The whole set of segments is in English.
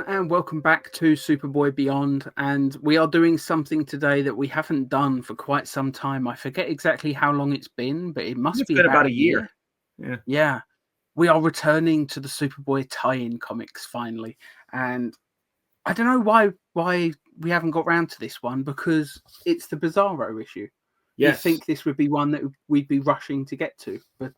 and welcome back to Superboy Beyond. And we are doing something today that we haven't done for quite some time. I forget exactly how long it's been, but it must It's be been about about a a year. year. Yeah. We are returning to the Superboy tie-in comics finally. And I don't know why we haven't got round to this one, because it's the Bizarro issue. You'd Yes. think this would be one that we'd be rushing to get to, but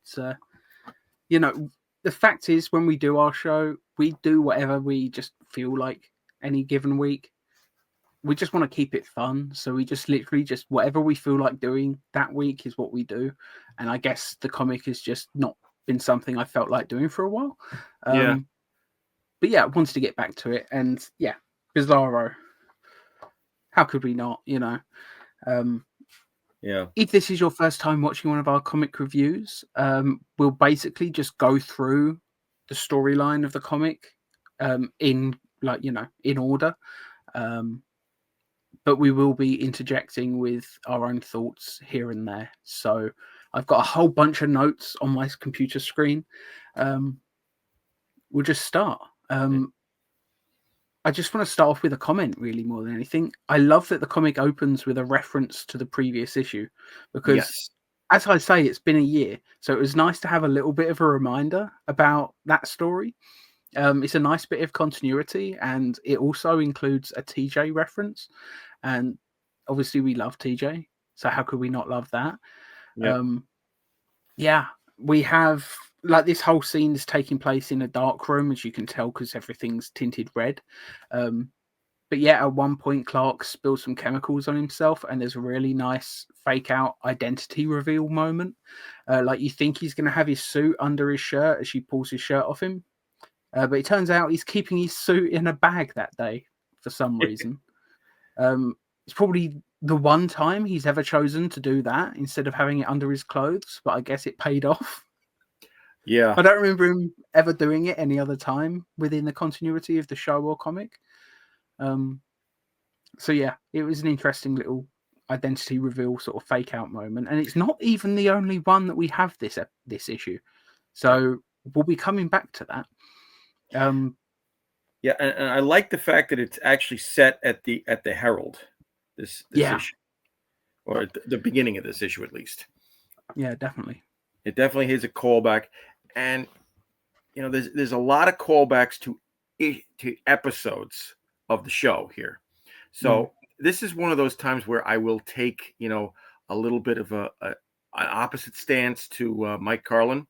the fact is, when we do our show, we do whatever we just feel like any given week. We just want to keep it fun, so we just literally just whatever we feel like doing that week is what we do. And I guess the comic has just not been something I felt like doing for a while. Yeah. But yeah, I wanted to get back to it, and yeah, Bizarro. How could we not? Yeah. If this is your first time watching one of our comic reviews, we'll basically just go through the storyline of the comic in order. But we will be interjecting with our own thoughts here and there. So I've got a whole bunch of notes on my computer screen. We'll just start. I just want to start off with a comment, really, more than anything. I love that the comic opens with a reference to the previous issue, because, Yes. as I say, it's been a year. So it was nice to have a little bit of a reminder about that story. It's a nice bit of continuity, and it also includes a TJ reference. And obviously, we love TJ. So how could we not love that? Yep. Yeah, we have, like, this whole scene is taking place in a dark room, as you can tell, because everything's tinted red. But yeah, at one point, Clark spills some chemicals on himself, and there's a really nice fake out identity reveal moment. Like, you think he's going to have his suit under his shirt as she pulls his shirt off him. But it turns out he's keeping his suit in a bag that day for some reason. It's probably the one time he's ever chosen to do that instead of having it under his clothes, but I guess it paid off. Yeah. I don't remember him ever doing it any other time within the continuity of the show or comic. So yeah, it was an interesting little identity reveal sort of fake out moment, and it's not even the only one that we have this issue. So we'll be coming back to that. Yeah, and I like the fact that it's actually set at the Herald, this issue, or at the beginning of this issue at least. Yeah, definitely. It definitely is a callback, and there's a lot of callbacks to episodes of the show here. So this is one of those times where I will take a little bit of an opposite stance to Mike Carlin,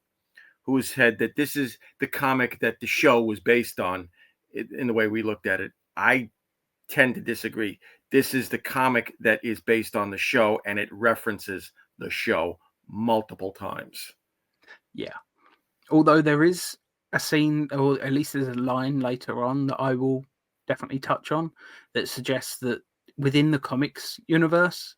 who has said that this is the comic that the show was based on. In the way we looked at it, I tend to disagree. This is the comic that is based on the show, and it references the show multiple times. Yeah. Although there is a scene, or at least there's a line later on that I will definitely touch on, that suggests that within the comics universe,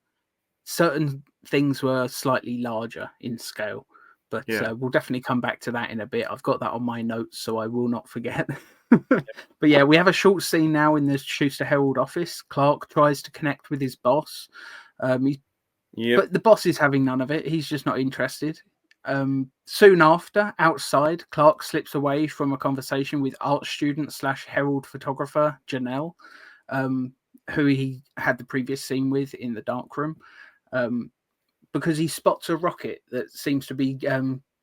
certain things were slightly larger in scale. But we'll definitely come back to that in a bit. I've got that on my notes, so I will not forget. But yeah, we have a short scene now in the Schuster Herald office. Clark tries to connect with his boss. But the boss is having none of it. He's just not interested. Soon after, outside, Clark slips away from a conversation with art student / Herald photographer Janelle, who he had the previous scene with in the dark room, because he spots a rocket that seems to be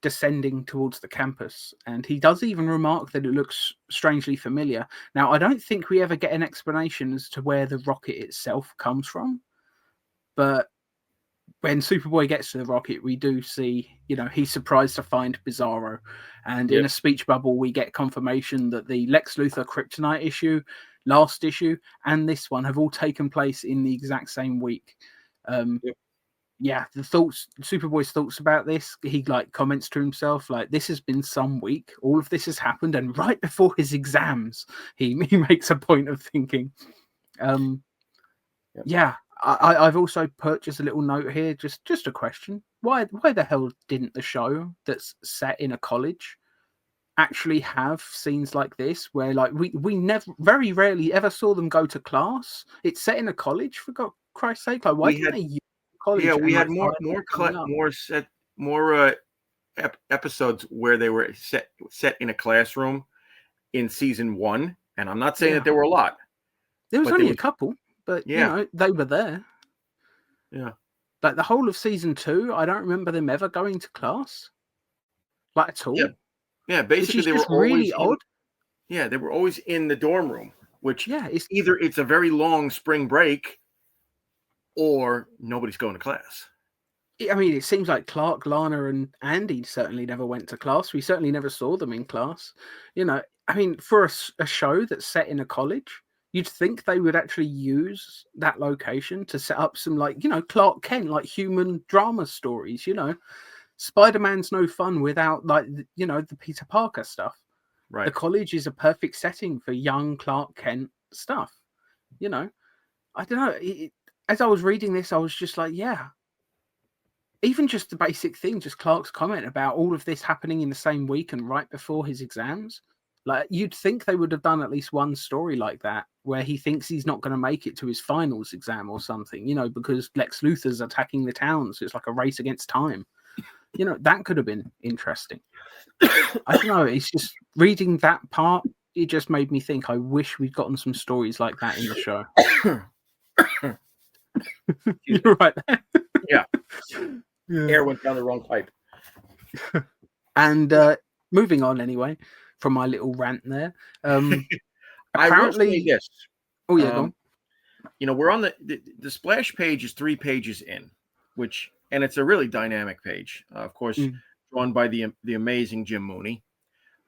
descending towards the campus, and he does even remark that it looks strangely familiar. Now, I don't think we ever get an explanation as to where the rocket itself comes from, but when Superboy gets to the rocket, we do see, he's surprised to find Bizarro. And in a speech bubble, we get confirmation that the Lex Luthor Kryptonite issue, last issue, and this one have all taken place in the exact same week. Yeah, Superboy's thoughts about this, he comments to himself, this has been some week. All of this has happened, and right before his exams, he makes a point of thinking. Yeah. I've also purchased a little note here, just a question. Why the hell didn't the show that's set in a college actually have scenes like this, where we never, very rarely ever saw them go to class? It's set in a college, for Christ's sake. Why didn't they use college? Yeah, we had more episodes where they were set in a classroom in season 1, And I'm not saying Yeah. that there were a lot. There was But only a couple, but Yeah. they were there. Yeah. Like the whole of season 2, I don't remember them ever going to class, like at all. Yeah. Yeah. Which Basically, is they were just really always odd. they were always in the dorm room, which Yeah, either it's a very long spring break or nobody's going to class. I mean, it seems like Clark, Lana, and Andy certainly never went to class. We certainly never saw them in class. I mean, for a show that's set in a college, you'd think they would actually use that location to set up some, like, Clark Kent, like human drama stories. Spider-Man's no fun without, like, the Peter Parker stuff. Right. The college is a perfect setting for young Clark Kent stuff. I don't know. As I was reading this, I was just like, yeah. Even just the basic thing, just Clark's comment about all of this happening in the same week and right before his exams. Like, you'd think they would have done at least one story like that where he thinks he's not going to make it to his finals exam or something, because Lex Luthor's attacking the town. So it's like a race against time. That could have been interesting. I don't know. It's just reading that part. It just made me think, I wish we'd gotten some stories like that in the show. You're right there. Yeah. Air went down the wrong pipe. And moving on anyway from my little rant there. I will say this. Oh yeah, go on. We're on the splash page is 3 pages in, and it's a really dynamic page, of course, drawn by the amazing Jim Mooney.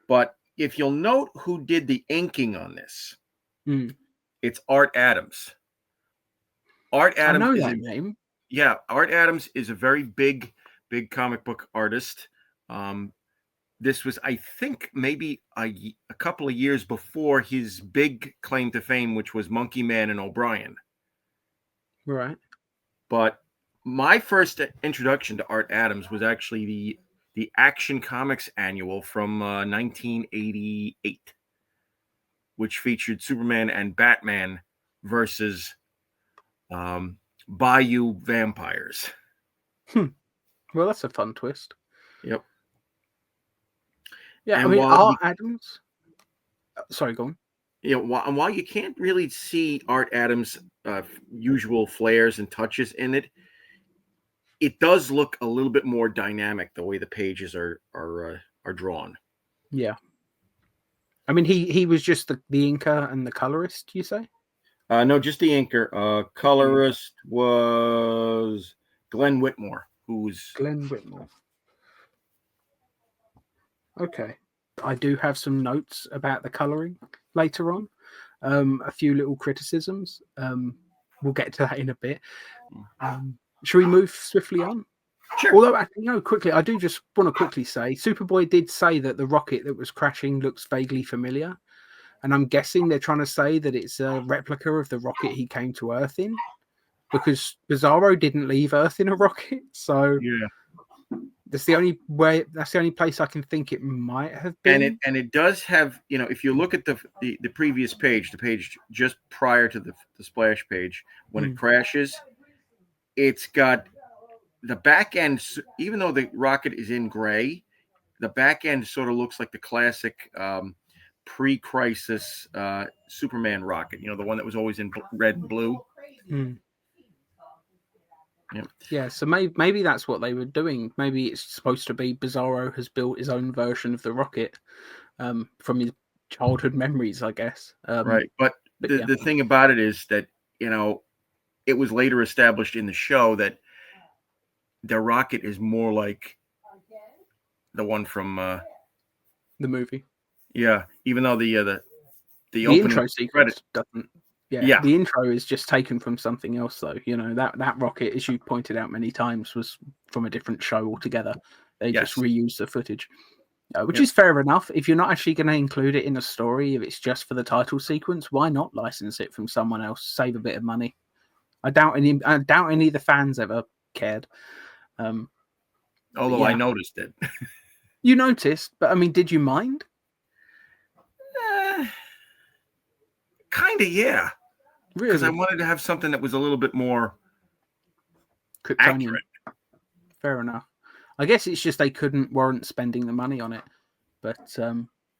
But if you'll note who did the inking on this, it's Art Adams. Art Adams, I know that name. Yeah, Art Adams is a very big comic book artist. This was, I think, maybe a couple of years before his big claim to fame, which was Monkey Man and O'Brien. Right. But my first introduction to Art Adams was actually the Action Comics annual from 1988, which featured Superman and Batman versus Bayou vampires. Well, that's a fun twist. Yep. Yeah, and I mean, Art Adams. Sorry, go on. While you can't really see Art Adams' usual flares and touches in it, it does look a little bit more dynamic the way the pages are drawn. Yeah. I mean, he was just the inker and the colorist, you say? No, just the inker. Colorist was Glenn Whitmore, Glenn Whitmore. Okay. I do have some notes about the coloring later on. A few little criticisms. We'll get to that in a bit. Should we move swiftly on? Sure. Although, quickly, I do just want to quickly say, Superboy did say that the rocket that was crashing looks vaguely familiar. And I'm guessing they're trying to say that it's a replica of the rocket he came to Earth in, because Bizarro didn't leave Earth in a rocket. So yeah, that's the only way. That's the only place I can think it might have been. And it does have, if you look at the previous page, the page just prior to the splash page, when it crashes, it's got the back end. Even though the rocket is in gray, the back end sort of looks like the classic pre-crisis Superman rocket, the one that was always in red and blue. Yeah, so maybe that's what they were doing. Maybe it's supposed to be Bizarro has built his own version of the rocket from his childhood memories, I guess. Right, but the thing about it is that it was later established in the show that the rocket is more like the one from the movie. Yeah, even though the intro sequence credit doesn't. Yeah, the intro is just taken from something else, though. That rocket, as you pointed out many times, was from a different show altogether. They just reused the footage, which is fair enough. If you're not actually going to include it in a story, if it's just for the title sequence, why not license it from someone else? Save a bit of money. I doubt any of the fans ever cared. Although I noticed it. You noticed, but I mean, did you mind? Kind of, yeah. Really? Because I wanted to have something that was a little bit more accurate. Fair enough. I guess it's just they couldn't warrant spending the money on it. But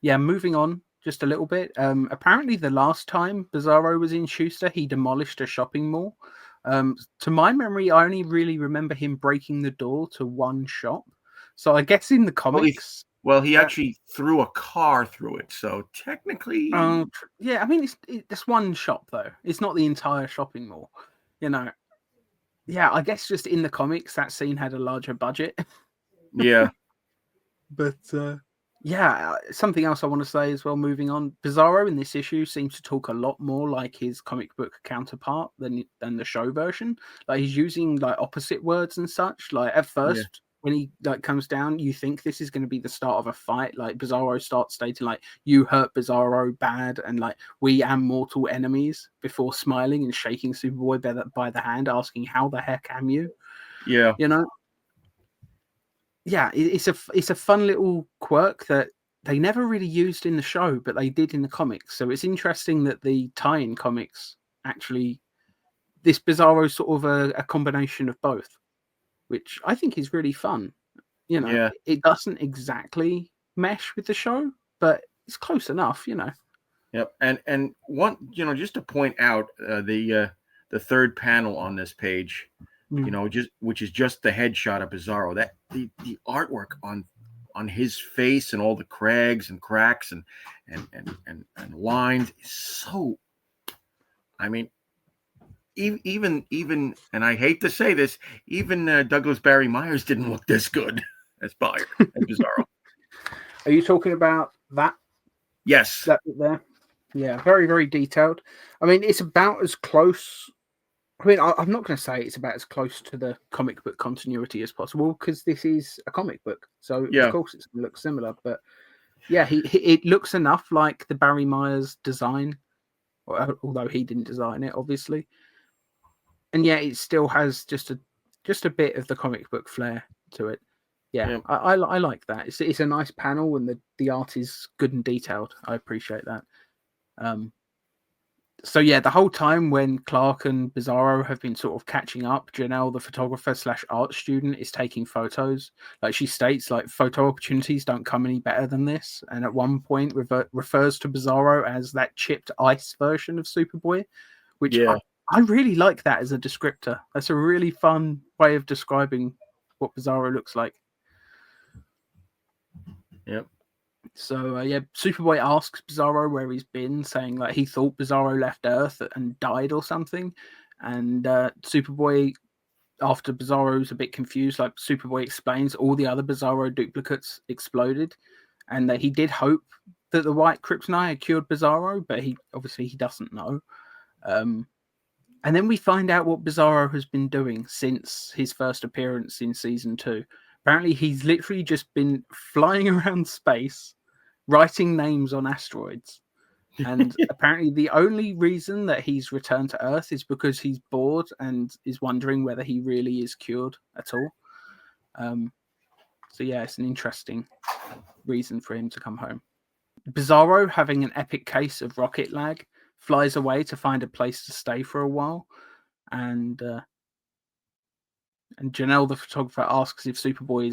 moving on just a little bit. Apparently, the last time Bizarro was in Schuster, he demolished a shopping mall. To my memory, I only really remember him breaking the door to one shop. So I guess in the comics, he actually threw a car through it. So technically, yeah. I mean, it's one shop though. It's not the entire shopping mall. You know. Yeah, I guess just in the comics, that scene had a larger budget. yeah, But yeah, something else I want to say as well, moving on. Bizarro in this issue seems to talk a lot more like his comic book counterpart than the show version. Like he's using like opposite words and such. Like at first, when he like comes down, you think this is going to be the start of a fight. Like Bizarro starts stating like, "You hurt Bizarro bad," and like, "We am mortal enemies," before smiling and shaking Superboy by the hand, asking, "How the heck am you?" Yeah. You know. Yeah, it's a fun little quirk that they never really used in the show, but they did in the comics. So it's interesting that the tie-in comics actually this Bizarro sort of a combination of both, which I think is really fun. You know, Yeah. it doesn't exactly mesh with the show, but it's close enough. You know. Yep. And one, just to point out the third panel on this page, which is just the headshot of Bizarro. That the artwork on his face and all the crags and cracks and lines is so. I mean, even and I hate to say this, even Douglas Barry Myers didn't look this good as Bizarro. Are you talking about that? Yes. That bit there. Yeah, very, very detailed. I mean, it's about as close. I mean, I'm not going to say it's about as close to the comic book continuity as possible because this is a comic book, so of course it's going to look similar. But yeah, it looks enough like the Barry Myers design, although he didn't design it, obviously. And yeah, it still has just a bit of the comic book flair to it. Yeah, I like that. It's a nice panel and the art is good and detailed. I appreciate that. So yeah, the whole time when Clark and Bizarro have been sort of catching up, Janelle, the photographer / art student, is taking photos. Like she states, like photo opportunities don't come any better than this. And at one point, refers to Bizarro as that chipped ice version of Superboy, which I really like that as a descriptor. That's a really fun way of describing what Bizarro looks like. Yep. So yeah, Superboy asks Bizarro where he's been, saying like he thought Bizarro left Earth and died or something. And Superboy, after Bizarro's a bit confused, like Superboy explains all the other Bizarro duplicates exploded, and that he did hope that the white kryptonite had cured Bizarro, but he doesn't know. And then we find out what Bizarro has been doing since his first appearance in season 2. Apparently, he's literally just been flying around space, writing names on asteroids. And apparently, the only reason that he's returned to Earth is because he's bored and is wondering whether he really is cured at all. So, yeah, it's an interesting reason for him to come home. Bizarro, having an epic case of rocket lag, flies away to find a place to stay for a while. And Janelle, the photographer, asks if Superboy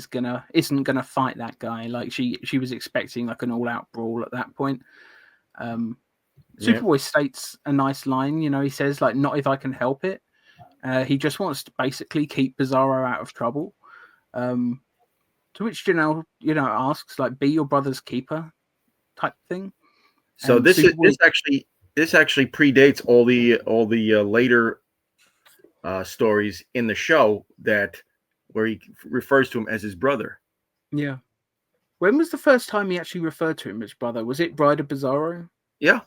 isn't gonna fight that guy. Like she was expecting like an all-out brawl at that point. Superboy states a nice line. He says like, "Not if I can help it." He just wants to basically keep Bizarro out of trouble. To which Janelle, asks like, "Be your brother's keeper," type thing. So this actually predates all the later stories in the show where he refers to him as his brother. Yeah. When was the first time he actually referred to him as brother? Was it Bride of Bizarro? Yeah.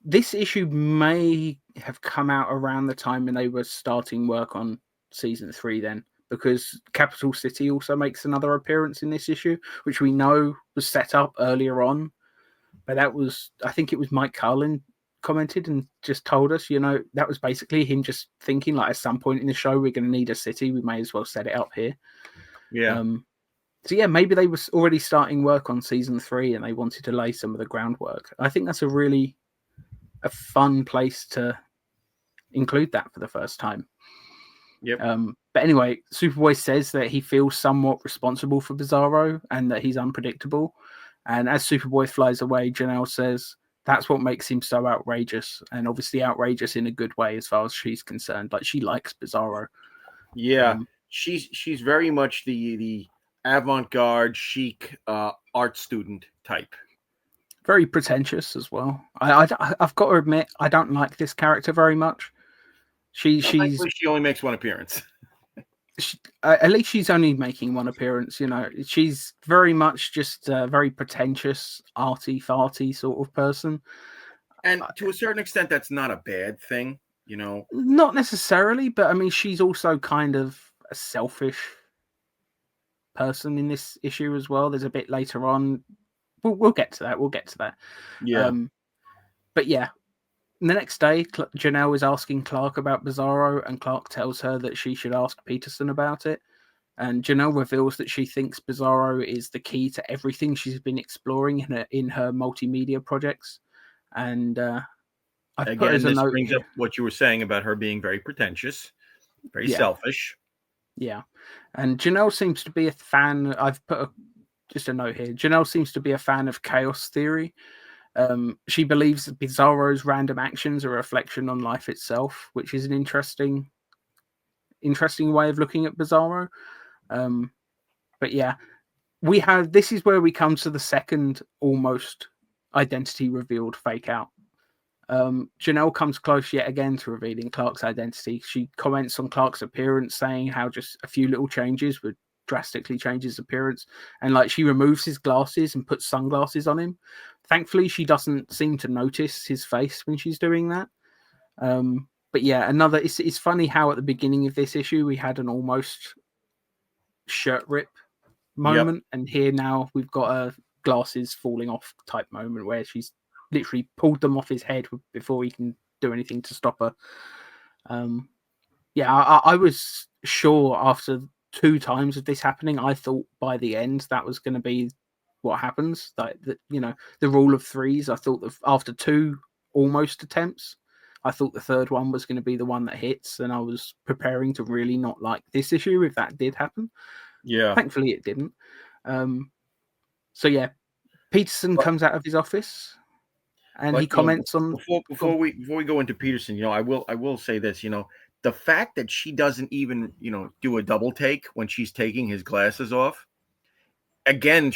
This issue may have come out around the time when they were starting work on season 3 then, because Capital City also makes another appearance in this issue, which we know was set up earlier on. But I think it was Mike Carlin commented and just told us, that was basically him just thinking like at some point in the show, we're going to need a city. We may as well set it up here. Yeah. So yeah, maybe they were already starting work on season 3 and they wanted to lay some of the groundwork. I think that's a fun place to include that for the first time. Yep. But anyway, Superboy says that he feels somewhat responsible for Bizarro and that he's unpredictable. And as Superboy flies away, Janelle says that's what makes him so outrageous, and obviously outrageous in a good way as far as she's concerned. Like, she likes Bizarro. Yeah, she's very much the avant-garde, chic art student type. Very pretentious as well. I've got to admit, I don't like this character very much. She's She only makes one appearance. at least she's only making one appearance. She's very much just a very pretentious, arty farty sort of person. And to a certain extent, that's not a bad thing, Not necessarily, but I mean, she's also kind of a selfish person in this issue as well. There's a bit later on. We'll get to that. Yeah. But yeah, the next day, Janelle is asking Clark about Bizarro, and Clark tells her that she should ask Peterson about it. And Janelle reveals that she thinks Bizarro is the key to everything she's been exploring in her multimedia projects. And I've put as a note brings here, up what you were saying about her being very pretentious, very selfish. Yeah. And Janelle seems to be a fan. I've put just a note here. Janelle seems to be a fan of chaos theory. She believes that Bizarro's random actions are a reflection on life itself, which is an interesting way of looking at Bizarro. But yeah, this is where we come to the second almost identity revealed fake out. Janelle comes close yet again to revealing Clark's identity. She comments on Clark's appearance, saying how just a few little changes would drastically change his appearance, and like she removes his glasses and puts sunglasses on him. Thankfully, she doesn't seem to notice his face when she's doing that. But yeah, it's funny how at the beginning of this issue we had an almost shirt rip moment, and here now we've got a glasses falling off type moment where she's literally pulled them off his head before he can do anything to stop her. I was sure after 2 times of this happening, I thought by the end that was going to be what happens. Like, the rule of threes. I thought that after 2 almost attempts, I thought the third one was going to be the one that hits, and I was preparing to really not like this issue if that did happen. Yeah. Thankfully, it didn't. So yeah, Peterson comes out of his office, and he comments on before we go into Peterson. I will say this. The fact that she doesn't even do a double take when she's taking his glasses off, again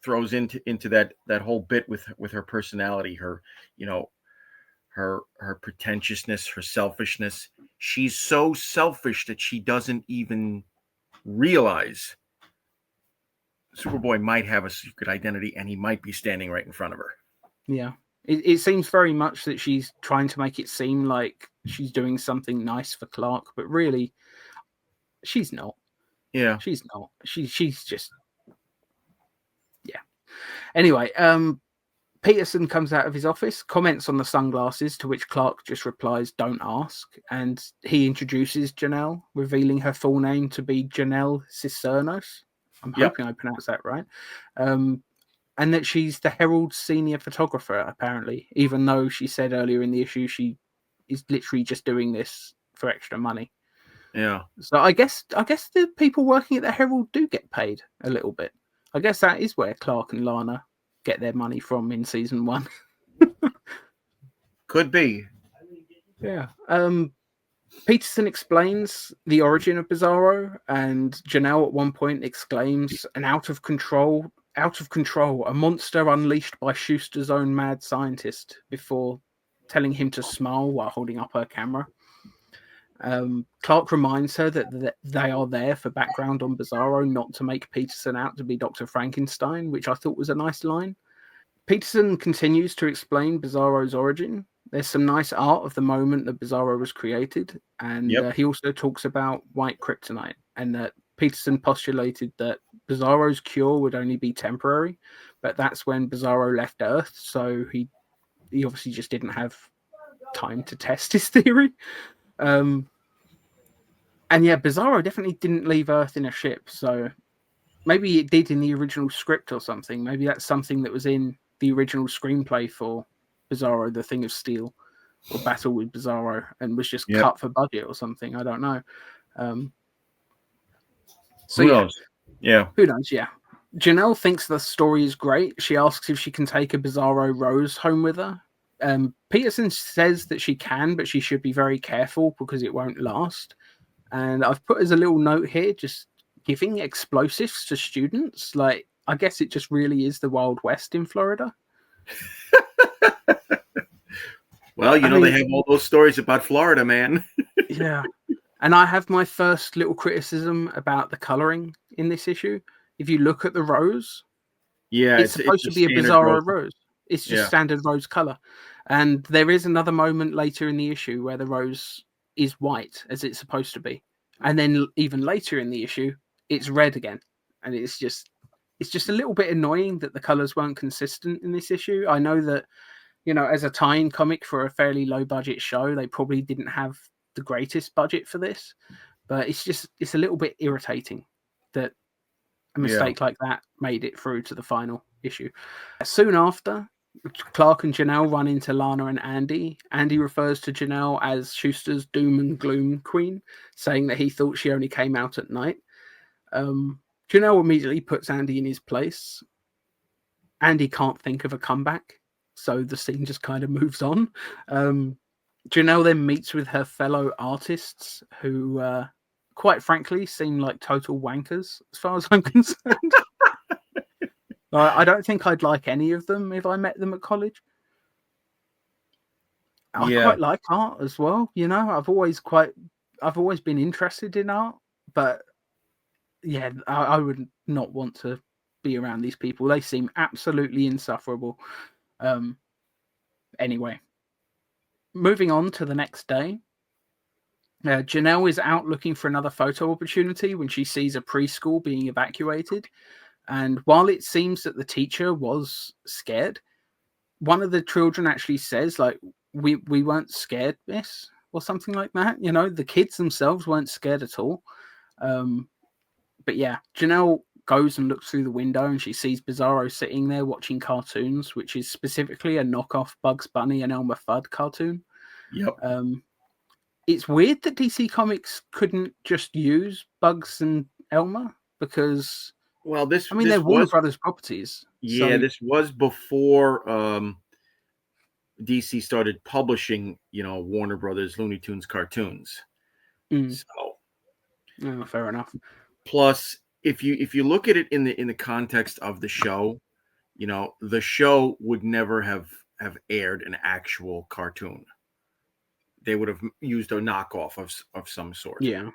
throws into that whole bit with her personality, her her pretentiousness, her selfishness. She's so selfish that she doesn't even realize Superboy might have a secret identity, and he might be standing right in front of her. Yeah. It seems very much that she's trying to make it seem like she's doing something nice for Clark, but really, she's not. Yeah. She's not. She's just... Yeah. Anyway, Peterson comes out of his office, comments on the sunglasses, to which Clark just replies, "Don't ask." And he introduces Janelle, revealing her full name to be Janelle Cicernos. I'm hoping I pronounced that right. And that she's the Herald's senior photographer, apparently, even though she said earlier in the issue she is literally just doing this for extra money. Yeah. So I guess the people working at the Herald do get paid a little bit. I guess that is where Clark and Lana get their money from in season 1. Could be. Yeah. Peterson explains the origin of Bizarro, and Janelle at one point exclaims, "An out of control, a monster unleashed by Schuster's own mad scientist," before telling him to smile while holding up her camera. Clark reminds her that they are there for background on Bizarro, not to make Peterson out to be Dr. Frankenstein, which I thought was a nice line. Peterson continues to explain Bizarro's origin. There's some nice art of the moment that Bizarro was created, and he also talks about white kryptonite, and that Peterson postulated that Bizarro's cure would only be temporary, but that's when Bizarro left Earth, so he obviously just didn't have time to test his theory. And yeah, Bizarro definitely didn't leave Earth in a ship, so maybe it did in the original script or something. Maybe that's something that was in the original screenplay for Bizarro, The Thing of Steel, or Battle with Bizarro, and was just cut for budget or something. I don't know. So Who knows? Yeah. Who knows? Yeah. Janelle thinks the story is great. She asks if she can take a Bizarro Rose home with her. Peterson says that she can, but she should be very careful because it won't last. And I've put as a little note here, just giving explosives to students. Like, I guess it just really is the Wild West in Florida. Well, they have all those stories about Florida, man. Yeah. And I have my first little criticism about the coloring in this issue. If you look at the rose, Yeah, it's supposed to be a Bizarro rose. It's just standard rose color. And there is another moment later in the issue where the rose is white, as it's supposed to be. And then even later in the issue, it's red again. And it's just a little bit annoying that the colors weren't consistent in this issue. I know that, as a tie-in comic for a fairly low budget show, they probably didn't have the greatest budget for this, but it's a little bit irritating that a mistake like that made it through to the final issue. Soon after, Clark and Janelle run into Lana and Andy. Andy refers to Janelle as Schuster's doom and gloom queen, saying that he thought she only came out at night. Janelle immediately puts Andy in his place. Andy can't think of a comeback, so the scene just kind of moves on. Janelle then meets with her fellow artists who, quite frankly, seem like total wankers as far as I'm concerned. I don't think I'd like any of them if I met them at college. I quite like art as well. I've always been interested in art, but yeah, I would not want to be around these people. They seem absolutely insufferable. Anyway, moving on to the next day. Janelle is out looking for another photo opportunity when she sees a preschool being evacuated. And while it seems that the teacher was scared, one of the children actually says, like, we weren't scared, miss, or something like that. The kids themselves weren't scared at all. But yeah, Janelle goes and looks through the window and she sees Bizarro sitting there watching cartoons, which is specifically a knockoff Bugs Bunny and Elmer Fudd cartoon. Yep. It's weird that DC Comics couldn't just use Bugs and Elmer because, they're Warner Brothers properties. Yeah, this was before DC started publishing, Warner Brothers Looney Tunes cartoons. So, fair enough. Plus, if you look at it in the context of the show, the show would never have aired an actual cartoon. They would have used a knockoff of some sort. Yeah.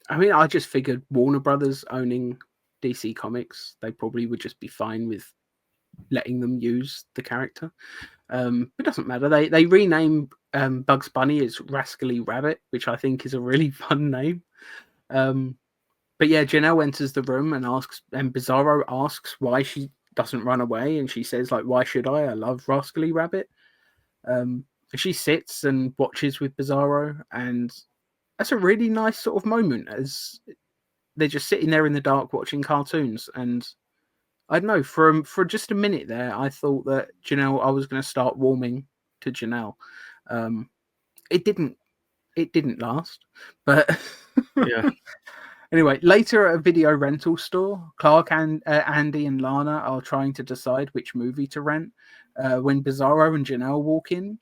I just figured Warner Brothers owning DC Comics, they probably would just be fine with letting them use the character. It doesn't matter. They rename Bugs Bunny as Rascally Rabbit, which I think is a really fun name. But yeah, Janelle enters the room and Bizarro asks why she doesn't run away, and she says, like, why should I? I love Rascally Rabbit. She sits and watches with Bizarro, and that's a really nice sort of moment as they're just sitting there in the dark watching cartoons. And I don't know, for just a minute there, I thought that I was going to start warming to Janelle. It didn't last, but yeah. Anyway, later at a video rental store, Clark and Andy and Lana are trying to decide which movie to rent. When Bizarro and Janelle walk in,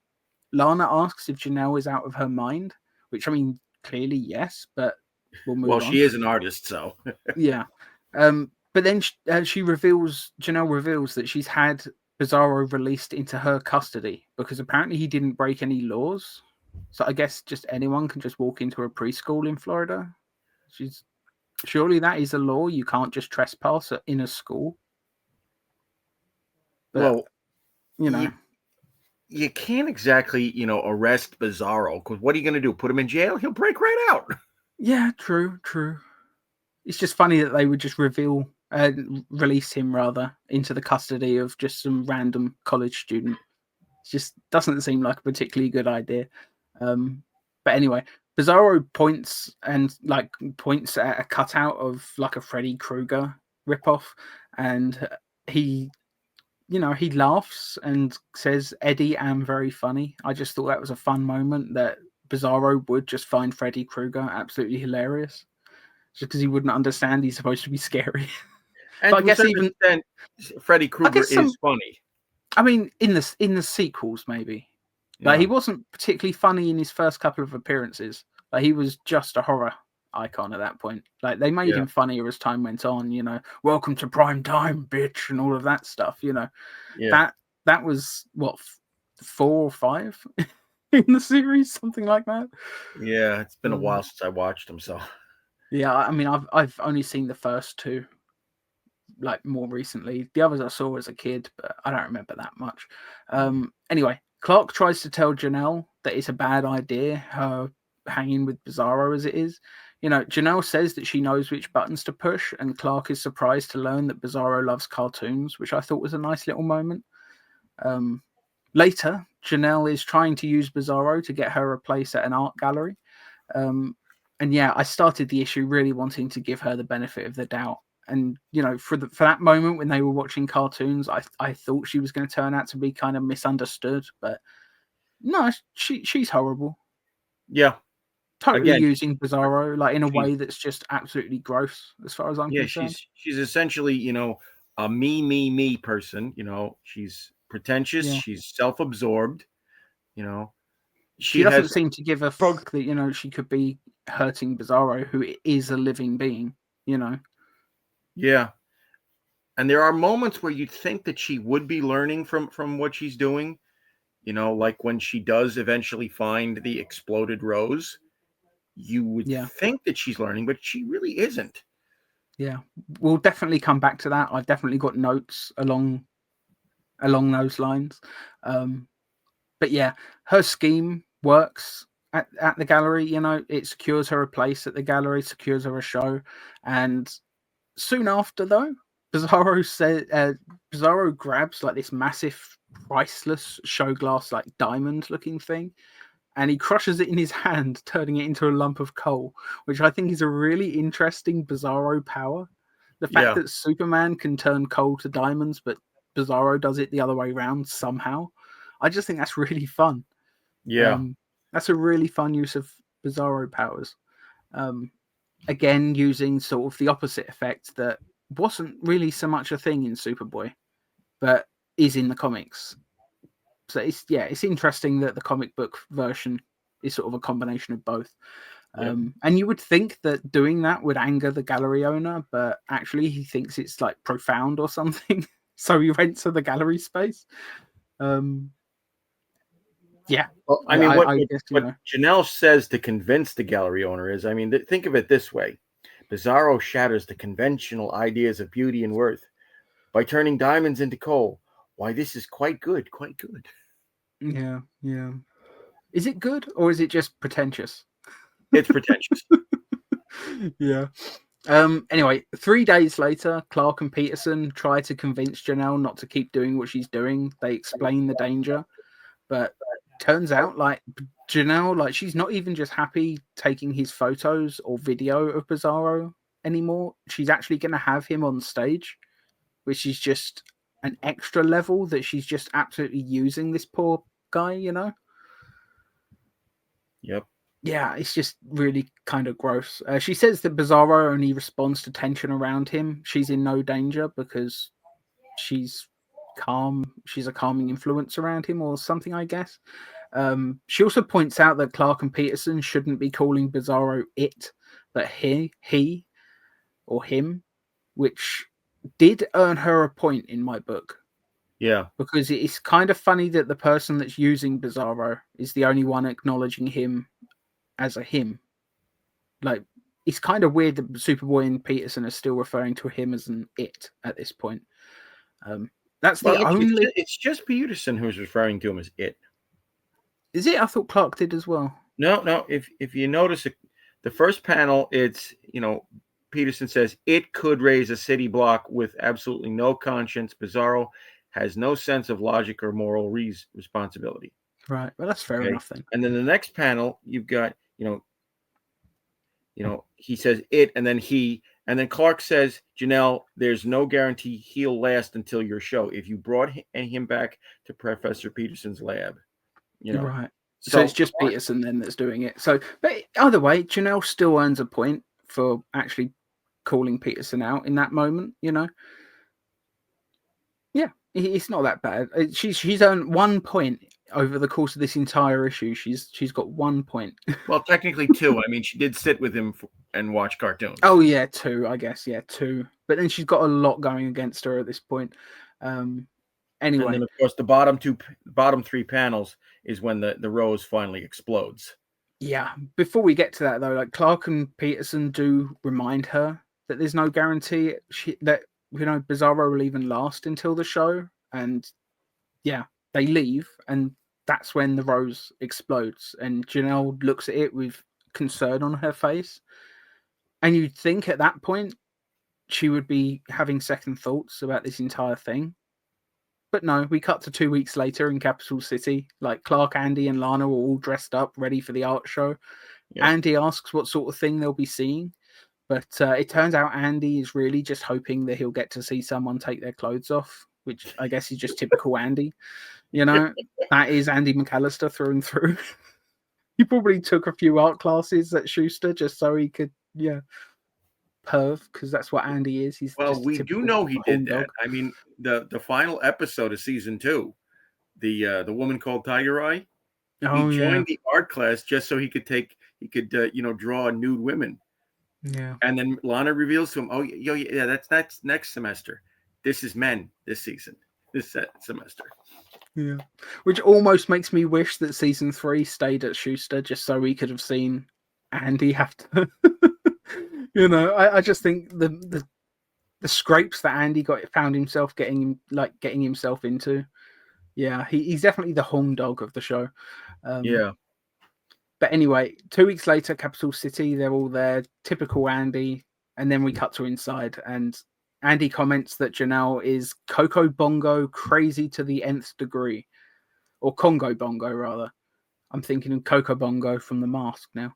Lana asks if Janelle is out of her mind, which, clearly yes, but we'll move on. Well, she is an artist, so. Yeah. But then Janelle reveals that she's had Bizarro released into her custody because apparently he didn't break any laws. So I guess just anyone can just walk into a preschool in Florida. Surely that is a law. You can't just trespass in a school. But, well, you can't exactly, arrest Bizarro because what are you going to do? Put him in jail? He'll break right out. Yeah, true. It's just funny that they would just release him rather into the custody of just some random college student. It just doesn't seem like a particularly good idea. But anyway, Bizarro points at a cutout of like a Freddy Krueger ripoff, and he laughs and says, "Eddie, I'm very funny." I just thought that was a fun moment that Bizarro would just find Freddy Krueger absolutely hilarious, just because he wouldn't understand he's supposed to be scary. And But I to a guess certain even extent, Freddy I Krueger guess is some. funny. I mean, in the sequels, maybe. Like he Yeah, wasn't particularly funny in his first couple of appearances. Like he was just a horror icon at that point. Like they made yeah, him funnier as time went on. Welcome to prime time, bitch, and all of that stuff. yeah, That was what 4 or 5 in the series, something like that. yeah. It's been a Um, while since I watched them, so yeah, I mean, I've only seen the first two, like more recently. The others I saw as a kid, but I don't remember that much. Anyway, Clark tries to tell Janelle that it's a bad idea, her hanging with Bizarro as it is. Janelle says that she knows which buttons to push, and Clark is surprised to learn that Bizarro loves cartoons, which I thought was a nice little moment. Later, Janelle is trying to use Bizarro to get her a place at an art gallery. And yeah, I started the issue really wanting to give her the benefit of the doubt. And for that moment when they were watching cartoons, I thought she was going to turn out to be kind of misunderstood, but no, she's horrible. yeah. Totally Again, using Bizarro like in a she's way that's just absolutely gross as far as I'm yeah, concerned. she's essentially, a me person. She's pretentious. Yeah, She's self-absorbed. You know, she she doesn't has seem to give a fuck that she could be hurting Bizarro, who is a living being. You know, yeah. And there are moments where you'd think that she would be learning from what she's doing. Like when she does eventually find the exploded rose, you would yeah. think that she's learning, but she really isn't. Yeah, we'll definitely come back to that. I've definitely got notes along those lines. But yeah, her scheme works at the gallery. It secures her a place at the gallery, secures her a show, and soon after, though, Bizarro grabs like this massive, priceless show glass, like diamond looking thing, and he crushes it in his hand, turning it into a lump of coal, which I think is a really interesting Bizarro power. The fact Yeah, that Superman can turn coal to diamonds, but Bizarro does it the other way around somehow. I just think that's really fun. yeah, Um, that's a really fun use of Bizarro powers. Um, Again, using sort of the opposite effect that wasn't really so much a thing in Superboy, but is in the comics. So it's interesting that the comic book version is sort of a combination of both. yep. And you would think that doing that would anger the gallery owner, but actually he thinks it's like profound or something. So he rents her the gallery space. Um, yeah, Well, I mean, I guess what Janelle says to convince the gallery owner is, I mean, think of it this way: Bizarro shatters the conventional ideas of beauty and worth by turning diamonds into coal. Why, this is quite good, quite good. Yeah, yeah. Is it good or is it just pretentious? It's pretentious. Yeah. Anyway, 3 days later, Clark and Peterson try to convince Janelle not to keep doing what she's doing. They explain the danger, but turns out like Janelle, like she's not even just happy taking his photos or video of Bizarro anymore. She's actually going to have him on stage, which is just an extra level that she's just absolutely using this poor guy. Yep. Yeah, it's just really kind of gross. She says that Bizarro only responds to tension around him. She's in no danger because she's calm. She's a calming influence around him or something, I guess. She also points out that Clark and Peterson shouldn't be calling Bizarro it, but he or him, which did earn her a point in my book Yeah. because it's kind of funny that the person that's using Bizarro is the only one acknowledging him as a him. Like, it's kind of weird that Superboy and Peterson are still referring to him as an it at this point. Um, that's Well, the only. it's just Peterson who's referring to him as it. Is it? I thought Clark did as well. No, no. If you notice the first panel, it's Peterson says it could raise a city block with absolutely no conscience. Bizarro has no sense of logic or moral responsibility. Right. Well, that's fair Okay, enough then. and then the next panel, you've got he says it, and then he, and then Clark says, Janelle, there's no guarantee he'll last until your show. If you brought him back to Professor Peterson's lab, you know. Right. So it's So just Clark, Peterson then that's doing it. So, but either way, Janelle still earns a point for actually calling Peterson out in that moment. Yeah, it's not that bad. She's earned 1 point over the course of this entire issue. She's got 1 point. Well, technically 2. I mean, she did sit with him and watch cartoons. Oh yeah, 2, I guess. Yeah, 2. But then she's got a lot going against her at this point. Anyway, and then of course the bottom 3 panels is when the rose finally explodes. Yeah. Before we get to that though, like Clark and Peterson do remind her that there's no guarantee that Bizarro will even last until the show, and yeah, they leave, and that's when the rose explodes, and Janelle looks at it with concern on her face, and you'd think at that point she would be having second thoughts about this entire thing. But no, we cut to 2 weeks later in Capital City. Like Clark, Andy, and Lana were all dressed up, ready for the art show. Yep. Andy asks what sort of thing they'll be seeing, but it turns out Andy is really just hoping that he'll get to see someone take their clothes off, which I guess is just typical Andy. That is Andy McAllister through and through. He probably took a few art classes at Schuster just so he could, perv, because that's what Andy is. He's we do know he did that. I mean, the final episode of season 2, the woman called Tiger Eye, he joined the art class just so he could draw nude women. Yeah. And then Lana reveals to him, "Oh, yeah, that's next semester. This is men this season, this semester." Yeah, which almost makes me wish that season 3 stayed at Schuster just so we could have seen Andy have to. I just think the scrapes that Andy found himself getting himself into. Yeah, he's definitely the home dog of the show. Yeah. But anyway, 2 weeks later, Capital City, they're all there, typical Andy, and then we cut to inside, and Andy comments that Janelle is Coco Bongo crazy to the nth degree, or Congo Bongo rather. I'm thinking of Coco Bongo from The Mask now.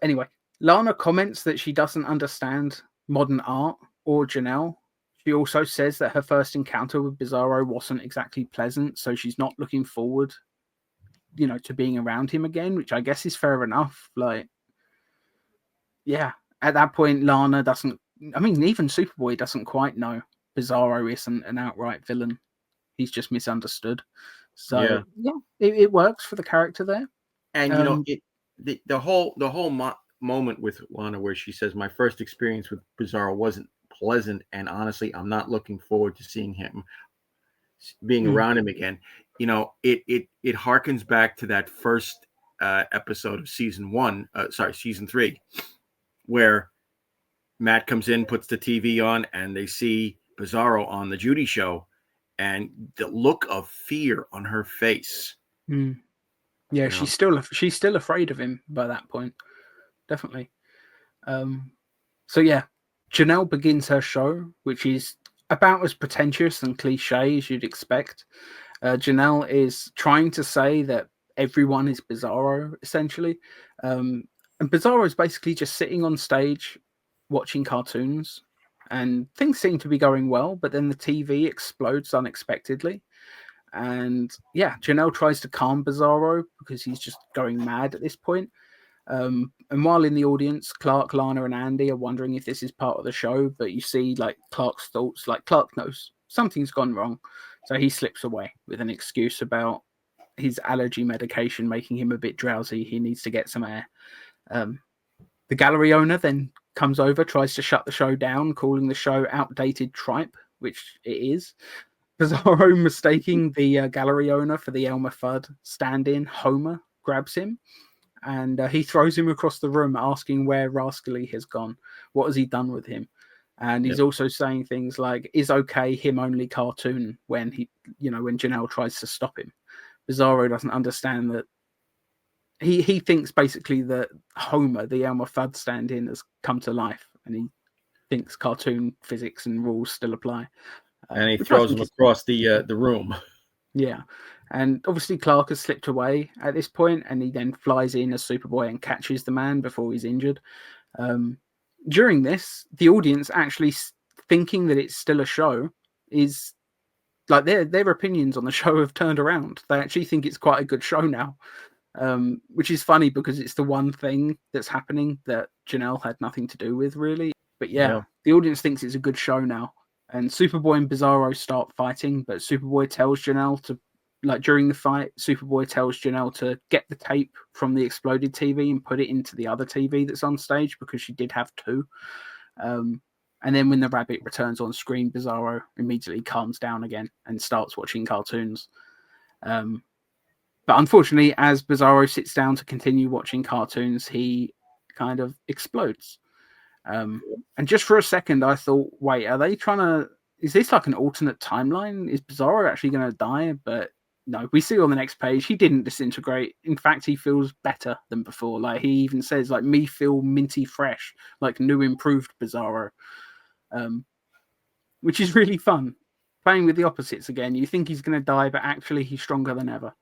Anyway, Lana comments that she doesn't understand modern art or Janelle. She also says that her first encounter with Bizarro wasn't exactly pleasant, so she's not looking forward, to being around him again, which I guess is fair enough. Like, yeah, at that point, Lana doesn't. I mean, even Superboy doesn't quite know Bizarro isn't an outright villain. He's just misunderstood. So yeah, it works for the character there. And the whole moment with Lana where she says, "My first experience with Bizarro wasn't pleasant, and honestly, I'm not looking forward to seeing him being around him again." It harkens back to that first episode of season 3, where Matt comes in, puts the TV on, and they see Bizarro on the Judy show, and the look of fear on her face. Yeah, she's still afraid of him by that point, definitely. So yeah, Janelle begins her show, which is about as pretentious and cliche as you'd expect. Janelle is trying to say that everyone is Bizarro, essentially. And Bizarro is basically just sitting on stage watching cartoons, and things seem to be going well, but then the TV explodes unexpectedly. And yeah, Janelle tries to calm Bizarro because he's just going mad at this point. And while in the audience, Clark, Lana, and Andy are wondering if this is part of the show, but you see like Clark's thoughts, like Clark knows something's gone wrong. So he slips away with an excuse about his allergy medication making him a bit drowsy. He needs to get some air. The gallery owner then comes over, tries to shut the show down, calling the show outdated tripe, which it is. Bizarro, mistaking the gallery owner for the Elmer Fudd stand-in, Homer, grabs him, and he throws him across the room, asking where Rascally has gone. What has he done with him? And he's also saying things like, "Is okay, him only cartoon," when when Janelle tries to stop him. Bizarro doesn't understand that. He thinks basically that Homer, the Elmer Fudd stand-in, has come to life, and he thinks cartoon physics and rules still apply. And he throws him across the room. Yeah. And obviously Clark has slipped away at this point, and he then flies in as Superboy and catches the man before he's injured. During this, the audience actually thinking that it's still a show is like their opinions on the show have turned around. They actually think it's quite a good show now, which is funny because it's the one thing that's happening that Janelle had nothing to do with, really. But yeah, the audience thinks it's a good show now. And Superboy and Bizarro start fighting, but Superboy tells Janelle to, like during the fight, Superboy tells Janelle to get the tape from the exploded TV and put it into the other TV that's on stage because she did have two. And then when the rabbit returns on screen, Bizarro immediately calms down again and starts watching cartoons. But unfortunately, as Bizarro sits down to continue watching cartoons, he kind of explodes. And just for a second, I thought, wait, are they trying to... Is this like an alternate timeline? Is Bizarro actually going to die? But no, we see on the next page, he didn't disintegrate. In fact, he feels better than before. Like, he even says, like, me feel minty fresh, like new improved Bizarro. Which is really fun. Playing with the opposites again. You think he's going to die, but actually he's stronger than ever.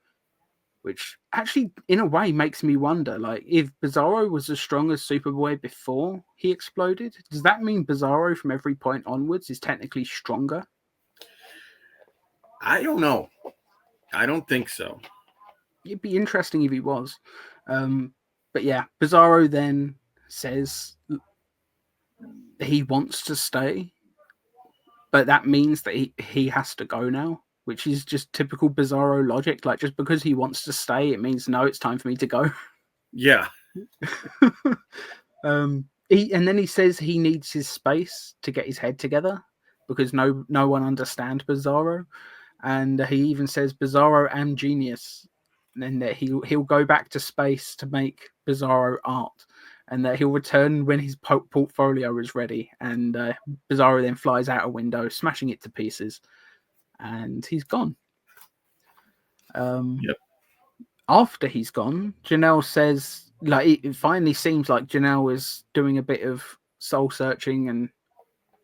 Which actually, in a way, makes me wonder, like, if Bizarro was as strong as Superboy before he exploded, does that mean Bizarro from every point onwards is technically stronger? I don't know. I don't think so. It'd be interesting if he was. But yeah, Bizarro then says he wants to stay, but that means that he has to go now, which is just typical Bizarro logic. Like, just because he wants to stay, it means, no, it's time for me to go. Yeah. And then he says he needs his space to get his head together because no one understands Bizarro. And he even says, Bizarro am genius. And then that he'll go back to space to make Bizarro art. And that he'll return when his portfolio is ready. And Bizarro then flies out a window, smashing it to pieces. And he's gone. Yep. After he's gone, Janelle says, like, it finally seems like Janelle is doing a bit of soul searching and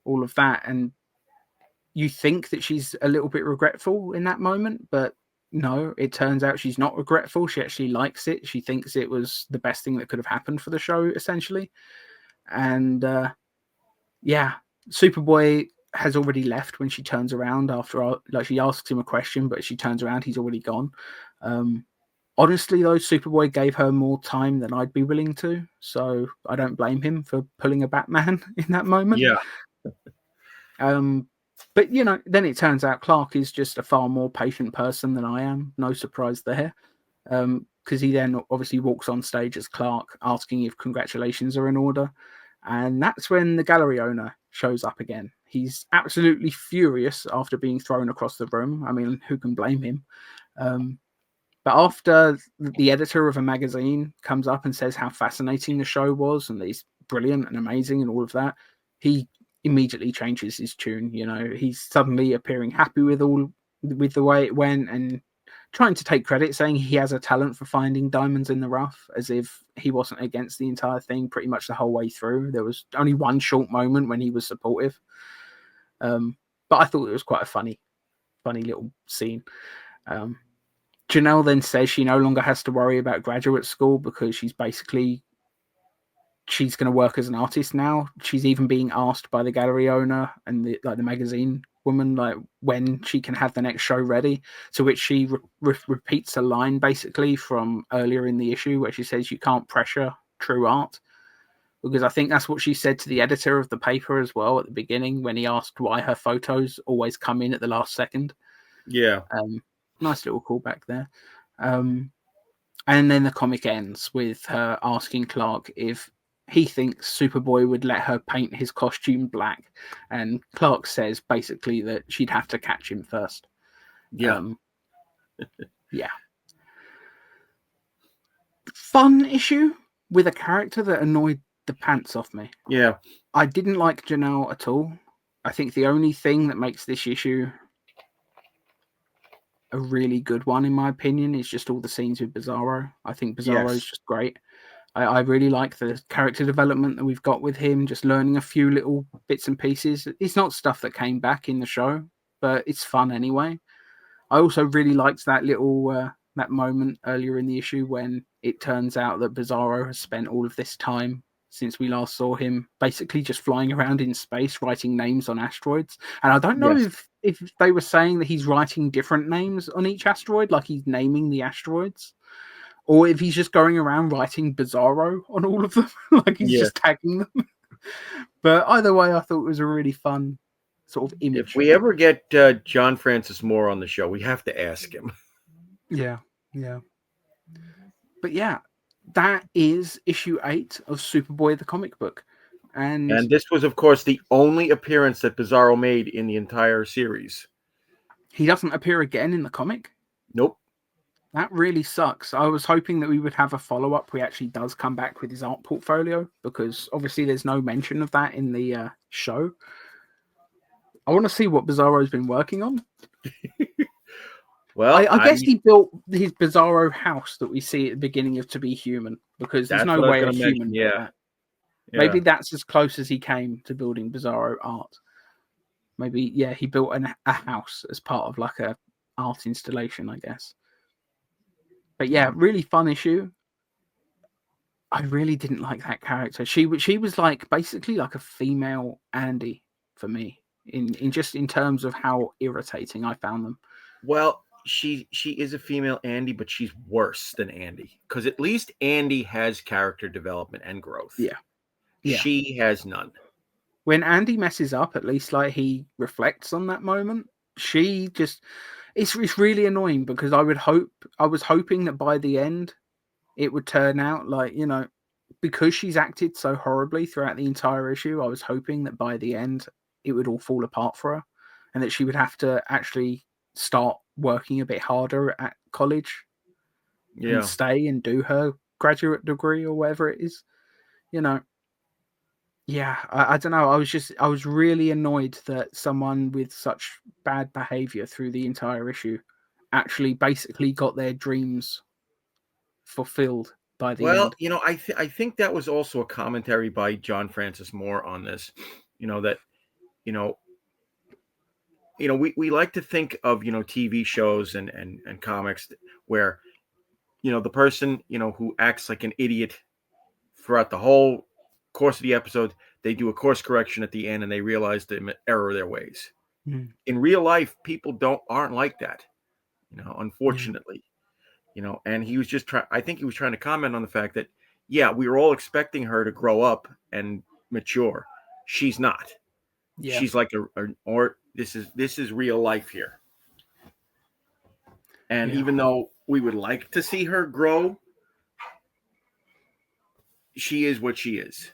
all of that. And you think that she's a little bit regretful in that moment, but no, it turns out she's not regretful. She actually likes it. She thinks it was the best thing that could have happened for the show, essentially. And yeah, Superboy has already left when she turns around after, like, she asks him a question, but she turns around, he's already gone. Honestly, though, Superboy gave her more time than I'd be willing to, so I don't blame him for pulling a Batman in that moment. Yeah. But, you know, then it turns out Clark is just a far more patient person than I am. No surprise there. Because he then obviously walks on stage as Clark, asking if congratulations are in order. And that's when the gallery owner shows up again. He's absolutely furious after being thrown across the room. I mean, who can blame him? But after the editor of a magazine comes up and says how fascinating the show was and that he's brilliant and amazing and all of that, he immediately changes his tune. You know, he's suddenly appearing happy with the way it went and trying to take credit, saying he has a talent for finding diamonds in the rough, as if he wasn't against the entire thing pretty much the whole way through. There was only one short moment when he was supportive. But I thought it was quite a funny little scene. Janelle then says she no longer has to worry about graduate school because she's going to work as an artist now. She's even being asked by the gallery owner and the magazine woman, like, when she can have the next show ready, to which she repeats a line basically from earlier in the issue where she says you can't pressure true art, because I think that's what she said to the editor of the paper as well at the beginning when he asked why her photos always come in at the last second. Yeah. Nice little callback there. And then the comic ends with her asking Clark if he thinks Superboy would let her paint his costume black. And Clark says basically that she'd have to catch him first. Yeah. Yeah. Fun issue with a character that annoyed the pants off me. Yeah. I didn't like Janelle at all. I think the only thing that makes this issue a really good one, in my opinion, is just all the scenes with Bizarro. I think Bizarro is just great. I really like the character development that we've got with him, just learning a few little bits and pieces. It's not stuff that came back in the show, but it's fun anyway. I also really liked that little that moment earlier in the issue when it turns out that Bizarro has spent all of this time since we last saw him basically just flying around in space writing names on asteroids. And I don't know if they were saying that he's writing different names on each asteroid, like he's naming the asteroids, or if he's just going around writing Bizarro on all of them, like he's just tagging them. But either way, I thought it was a really fun sort of If image. we ever get John Francis Moore on the show, we have to ask him. Yeah, yeah. But yeah, that is issue 8 of Superboy the comic book. And And this was, of course, the only appearance that Bizarro made in the entire series. he doesn't appear again in the comic. Nope. That really sucks. I was hoping that we would have a follow-up where he actually does come back with his art portfolio, because obviously there's no mention of that in the show. I want to see what Bizarro's been working on. Well, I guess he built his Bizarro house that we see at the beginning of To Be Human, because there's that's no what I was way a gonna human mention. built Yeah. that. Maybe that's as close as he came to building Bizarro art. Maybe, yeah, he built a house as part of like a art installation, I guess. But yeah, really fun issue. I really didn't like that character. She was like basically like a female Andy for me in just in terms of how irritating I found them. Well, she is a female Andy, but she's worse than Andy, because at least Andy has character development and growth. Yeah. Yeah. She has none. When Andy messes up, at least like he reflects on that moment. She just it's really annoying, because I was hoping that by the end it would turn out like, you know, because she's acted so horribly throughout the entire issue, I was hoping that by the end it would all fall apart for her, and that she would have to actually start working a bit harder at college and stay and do her graduate degree or whatever it is, you know. Yeah, I don't know. I was really annoyed that someone with such bad behavior through the entire issue actually basically got their dreams fulfilled by the Well, end. you know, I think that was also a commentary by John Francis Moore on this. You know that, you know, we like to think of, TV shows and comics where, the person, who acts like an idiot throughout the whole course of the episode, they do a course correction at the end and they realize the error of their ways. Mm. In real life, people aren't like that, Yeah. unfortunately. And he was just I think he was trying to comment on the fact that, yeah, we were all expecting her to grow up and mature. She's not. Yeah. She's like or this is real life here. And Yeah. even though we would like to see her grow, she is what she is.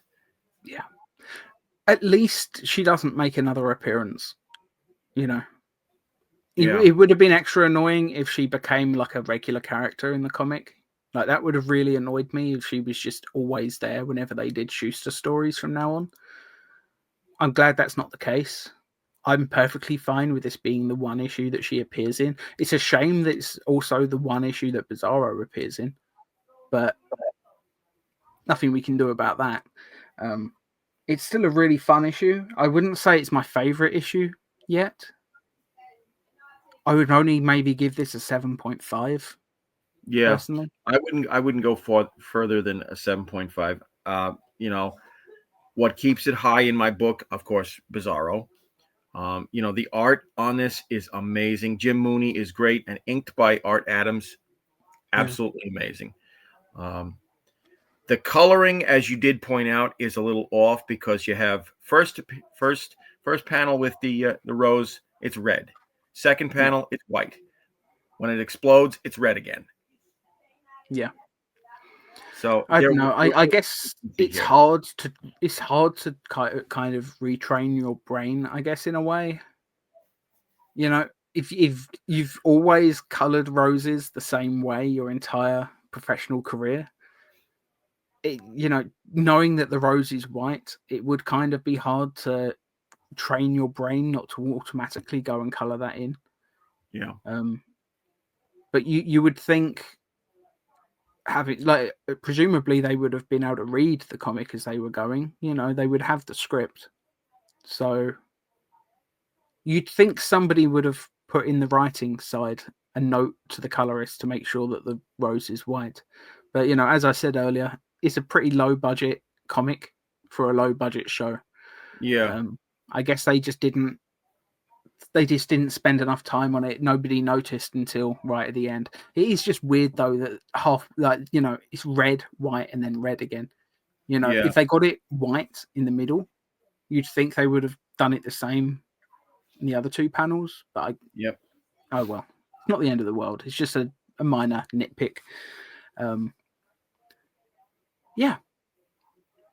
Yeah. At least she doesn't make another appearance, you know. It would have been extra annoying if she became like a regular character in the comic. Like, that would have really annoyed me if she was just always there whenever they did Schuster stories from now on. I'm glad that's not the case. I'm perfectly fine with this being the one issue that she appears in. It's a shame that it's also the one issue that Bizarro appears in, but nothing we can do about that. It's still a really fun issue. I wouldn't say it's my favorite issue yet. I would only maybe give this a 7.5. Yeah, personally. I wouldn't go further than a 7.5. What keeps it high in my book, of course, Bizarro. The art on this is amazing. Jim Mooney is great, and inked by Art Adams, absolutely amazing. The coloring, as you did point out, is a little off, because you have first panel with the rose, it's red. Second panel, it's white. When it explodes, it's red again. Yeah. So I don't know. I guess it's hard to kind of retrain your brain, I guess, in a way. You know, if you've always colored roses the same way your entire professional career, knowing that the rose is white, it would kind of be hard to train your brain not to automatically go and color that in. Yeah. But you would think, presumably they would have been able to read the comic as they were going. They would have the script, so you'd think somebody would have put in the writing side a note to the colorist to make sure that the rose is white. But as I said earlier, it's a pretty low budget comic for a low budget show. Yeah. I guess they just didn't spend enough time on it. Nobody noticed until right at the end. It is just weird though that it's red, white, and then red again. If they got it white in the middle, you'd think they would have done it the same in the other two panels, but Yep. Oh well, not the end of the world. It's just a minor nitpick. Yeah,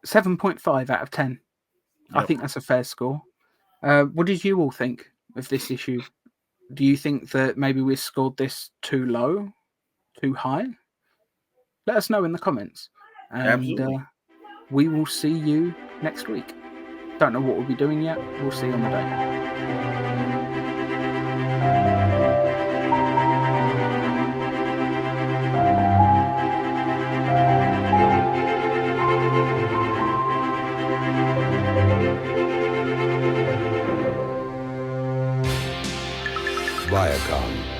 7.5 out of 10. I Yep. think that's a fair score. What did you all think of this issue? Do you think that maybe we scored this too low, too high? Let us know in the comments. And Absolutely. we will see you next week. Don't know what we'll be doing yet. We'll see on the day. Viacom.